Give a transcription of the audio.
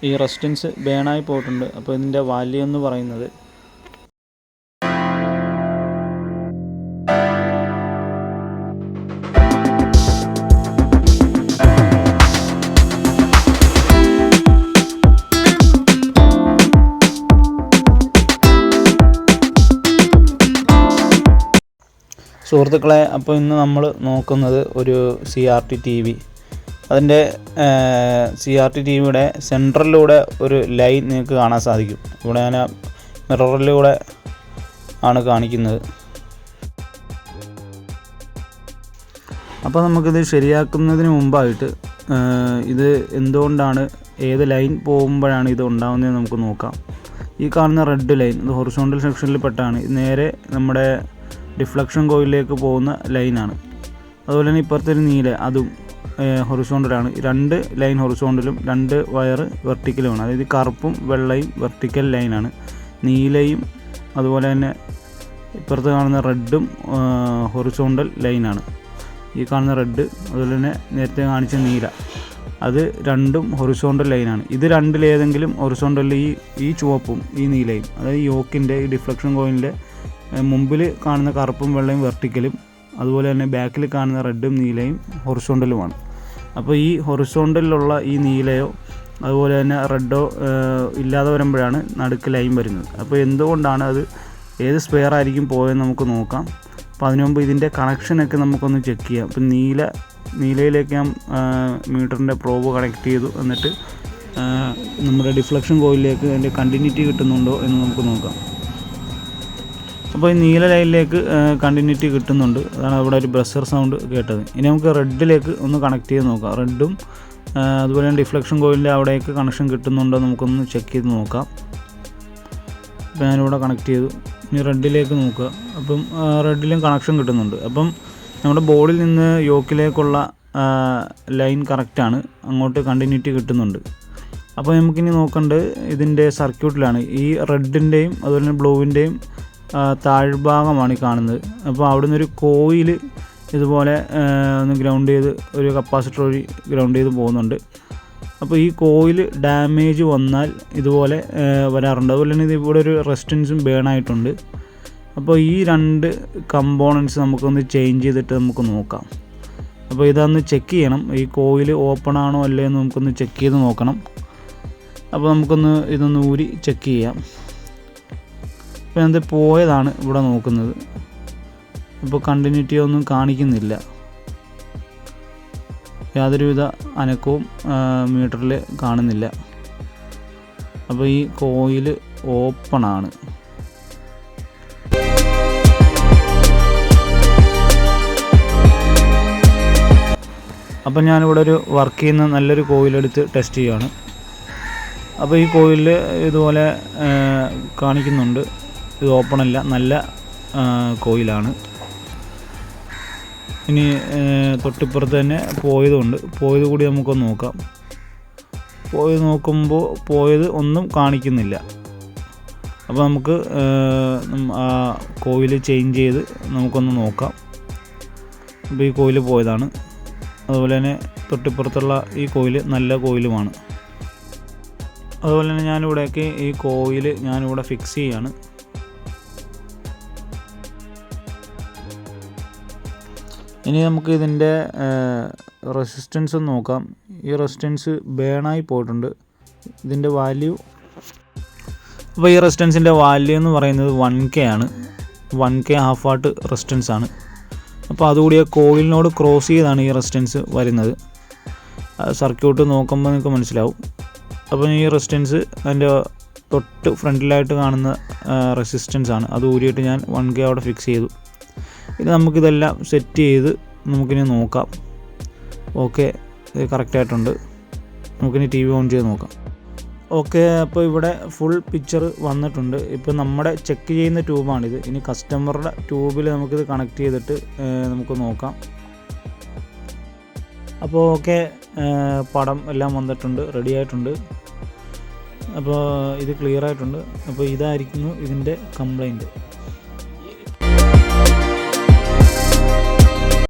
ഈ റെസിസ്റ്റൻസ് ബേണായി പോയിട്ടുണ്ട്. അപ്പോൾ ഇതിൻ്റെ വാല്യൂ എന്ന് പറയുന്നത് സുഹൃത്തുക്കളെ, അപ്പോൾ ഇന്ന് നമ്മൾ നോക്കുന്നത് ഒരു CRT TV. അതിൻ്റെ CRT TVയുടെ സെൻട്രലിലൂടെ ഒരു ലൈൻ നിങ്ങൾക്ക് കാണാൻ സാധിക്കും. ഇവിടെ ഞാൻ മിററിലൂടെ ആണ് കാണിക്കുന്നത്. അപ്പോൾ നമുക്കിത് ശരിയാക്കുന്നതിന് മുമ്പായിട്ട് ഇത് എന്തുകൊണ്ടാണ്, ഏത് ലൈൻ പോകുമ്പോഴാണ് ഇത് ഉണ്ടാകുന്നത് നമുക്ക് നോക്കാം. ഈ കാണുന്ന റെഡ് ലൈൻ ഇത് ഹൊറിസോണ്ടൽ സെക്ഷനിൽ പെട്ടാണ്. ഇത് നേരെ നമ്മുടെ ഡിഫ്ലക്ഷൻ കോയിലിലേക്ക് പോകുന്ന ലൈനാണ്. അതുപോലെ തന്നെ ഇപ്പുറത്തെ ഒരു നീല, അതും ഹൊറിസോണ്ടലാണ്. 2 ലൈൻ ഹൊറിസോണ്ടലും 2 വയർ വെർട്ടിക്കലുമാണ്. അതായത് കറുപ്പും വെള്ളയും വെർട്ടിക്കൽ ലൈനാണ്. നീലയും അതുപോലെ തന്നെ ഇപ്പുറത്ത് കാണുന്ന റെഡും ഹൊറിസോണ്ടൽ ലൈനാണ്. ഈ കാണുന്ന റെഡ് അതുപോലെ തന്നെ നേരത്തെ കാണിച്ച നീല, അത് രണ്ടും ഹൊറിസോണ്ടൽ ലൈനാണ്. ഇത് രണ്ടിലേതെങ്കിലും ഹൊറിസോണ്ടലിൽ ഈ ചുവപ്പും ഈ നീലയും, അതായത് യോക്കിൻ്റെ ഈ ഡിഫ്ലക്ഷൻ കോയിലിൻ്റെ മുമ്പിൽ കാണുന്ന കറുപ്പും വെള്ളയും വെർട്ടിക്കലും, അതുപോലെ തന്നെ ബാക്കിൽ കാണുന്ന റെഡും നീലയും ഹൊറിസോണ്ടലുമാണ്. അപ്പോൾ ഈ ഹൊറിസോണ്ടലിലുള്ള ഈ നീലയോ അതുപോലെ തന്നെ റെഡോ ഇല്ലാതെ വരുമ്പോഴാണ് നടുക്ക് ലൈൻ വരുന്നത്. അപ്പോൾ എന്തുകൊണ്ടാണ് അത്, ഏത് സ്പെയർ ആയിരിക്കും പോയെന്ന് നമുക്ക് നോക്കാം. അപ്പോൾ അതിനു മുമ്പ് ഇതിൻ്റെ കണക്ഷനൊക്കെ നമുക്കൊന്ന് ചെക്ക് ചെയ്യാം. അപ്പോൾ നീലയിലേക്ക് ഞാൻ മീറ്ററിൻ്റെ പ്രോബ് കണക്ട് ചെയ്തു. എന്നിട്ട് നമ്മുടെ ഡിഫ്ലക്ഷൻ കോയിലിലേക്ക് അതിൻ്റെ കണ്ടിന്യൂറ്റി കിട്ടുന്നുണ്ടോ എന്ന് നമുക്ക് നോക്കാം. അപ്പോൾ ഈ നീല ലൈനിലേക്ക് കണ്ടിന്യൂറ്റി കിട്ടുന്നുണ്ട്. അതാണ് അവിടെ ഒരു ബ്രസർ സൗണ്ട് കേട്ടത്. ഇനി നമുക്ക് റെഡിലേക്ക് ഒന്ന് കണക്ട് ചെയ്ത് നോക്കാം. റെഡും അതുപോലെ തന്നെ ഡിഫ്ലക്ഷൻ കോയിലിൻ്റെ അവിടേക്ക് കണക്ഷൻ കിട്ടുന്നുണ്ടോ നമുക്കൊന്ന് ചെക്ക് ചെയ്ത് നോക്കാം. അപ്പോൾ ഞാനിവിടെ കണക്ട് ചെയ്തു. ഇനി റെഡിലേക്ക് നോക്കുക. അപ്പം റെഡിലും കണക്ഷൻ കിട്ടുന്നുണ്ട്. അപ്പം നമ്മുടെ ബോർഡിൽ നിന്ന് യോക്കിലേക്കുള്ള ലൈൻ കറക്റ്റാണ്, അങ്ങോട്ട് കണ്ടിന്യൂറ്റി കിട്ടുന്നുണ്ട്. അപ്പോൾ നമുക്കിനി നോക്കേണ്ടത് ഇതിൻ്റെ സർക്യൂട്ടിലാണ്. ഈ റെഡിൻ്റെയും അതുപോലെ തന്നെ ബ്ലൂവിൻ്റെയും താഴ്ഭാഗമാണ് ഈ കാണുന്നത്. അപ്പോൾ അവിടെ നിന്നൊരു കോയിൽ ഇതുപോലെ ഒന്ന് ഗ്രൗണ്ട് ചെയ്ത്, ഒരു കപ്പാസിറ്റർ വഴി ഗ്രൗണ്ട് ചെയ്ത് പോകുന്നുണ്ട്. അപ്പോൾ ഈ കോയിൽ ഡാമേജ് വന്നാൽ ഇതുപോലെ വരാറുണ്ട്. അതുപോലെ തന്നെ ഇവിടെ ഒരു റെസിസ്റ്റൻസും ബേണായിട്ടുണ്ട്. അപ്പോൾ ഈ 2 കമ്പോണൻസ് നമുക്കൊന്ന് ചേഞ്ച് ചെയ്തിട്ട് നമുക്ക് നോക്കാം. അപ്പോൾ ഇതൊന്ന് ചെക്ക് ചെയ്യണം. ഈ കോയിൽ ഓപ്പൺ ആണോ അല്ലേ എന്ന് നമുക്കൊന്ന് ചെക്ക് ചെയ്ത് നോക്കണം. അപ്പോൾ നമുക്കൊന്ന് ഇതൊന്ന് ഊരി ചെക്ക് ചെയ്യാം. ഇപ്പോൾ എന്ത് പോയതാണ് ഇവിടെ നോക്കുന്നത്. ഇപ്പോൾ കണ്ടിന്യൂറ്റി ഒന്നും കാണിക്കുന്നില്ല, യാതൊരുവിധ അനക്കവും മീറ്ററിൽ കാണുന്നില്ല. അപ്പോൾ ഈ കോയിൽ ഓപ്പണാണ്. അപ്പോൾ ഞാനിവിടെ ഒരു വർക്ക് ചെയ്യുന്ന നല്ലൊരു കോയിലെടുത്ത് ടെസ്റ്റ് ചെയ്യുകയാണ്. അപ്പോൾ ഈ കോയിലിൽ ഇതുപോലെ കാണിക്കുന്നുണ്ട്, ഇത് ഓപ്പണല്ല, നല്ല കോയിലാണ്. ഇനി തൊട്ടിപ്പുറത്ത് തന്നെ പോയത് കൂടി നമുക്കൊന്ന് നോക്കാം. പോയത് നോക്കുമ്പോൾ പോയത് ഒന്നും കാണിക്കുന്നില്ല. അപ്പോൾ നമുക്ക് ആ കോയിൽ ചേഞ്ച് ചെയ്ത് നമുക്കൊന്ന് നോക്കാം. അപ്പോൾ ഈ കോയിൽ പോയതാണ്. അതുപോലെ തന്നെ തൊട്ടിപ്പുറത്തുള്ള ഈ കോയിൽ നല്ല കോയിലുമാണ്. അതുപോലെ തന്നെ ഞാനിവിടേക്ക് ഈ കോയിൽ ഞാനിവിടെ ഫിക്സ് ചെയ്യാണ്. ഇനി നമുക്ക് ഇതിൻ്റെ റെസിസ്റ്റൻസ് നോക്കാം. ഈ റെസിസ്റ്റൻസ് ബേണായി പോയിട്ടുണ്ട്. ഇതിൻ്റെ വാല്യൂ, അപ്പോൾ ഈ റെസിസ്റ്റൻസിൻ്റെ വാല്യൂ എന്ന് പറയുന്നത് 1K ആണ്. 1K ഹാഫ് വാട്ട് റെസിസ്റ്റൻസ് ആണ്. അപ്പോൾ അതുകൂടി കോയിലിനോട് ക്രോസ് ചെയ്താണ് ഈ റെസിസ്റ്റൻസ് വരുന്നത്. സർക്യൂട്ട് നോക്കുമ്പോൾ നിങ്ങൾക്ക് മനസ്സിലാവും. അപ്പോൾ ഈ റെസിസ്റ്റൻസ് അതിൻ്റെ തൊട്ട് ഫ്രണ്ടിലായിട്ട് കാണുന്ന റെസിസ്റ്റൻസ് ആണ്. അത് ഊരിയിട്ട് ഞാൻ 1K അവിടെ ഫിക്സ് ചെയ്തു. ഇനി നമുക്കിതെല്ലാം സെറ്റ് ചെയ്ത് നമുക്കിനി നോക്കാം. ഓക്കെ, ഇത് കറക്റ്റായിട്ടുണ്ട്. നമുക്കിനി TV ഓൺ ചെയ്ത് നോക്കാം. ഓക്കെ, അപ്പോൾ ഇവിടെ ഫുൾ പിക്ചർ വന്നിട്ടുണ്ട്. ഇപ്പോൾ നമ്മുടെ ചെക്ക് ചെയ്യുന്ന ട്യൂബാണിത്. ഇനി കസ്റ്റമറുടെ ട്യൂബിൽ നമുക്കിത് കണക്ട് ചെയ്തിട്ട് നമുക്ക് നോക്കാം. അപ്പോൾ ഓക്കെ, പടം എല്ലാം വന്നിട്ടുണ്ട്, റെഡി ആയിട്ടുണ്ട്. അപ്പോൾ ഇത് ക്ലിയർ ആയിട്ടുണ്ട്. അപ്പോൾ ഇതായിരിക്കുന്നു ഇതിൻ്റെ കംപ്ലൈൻറ്റ്.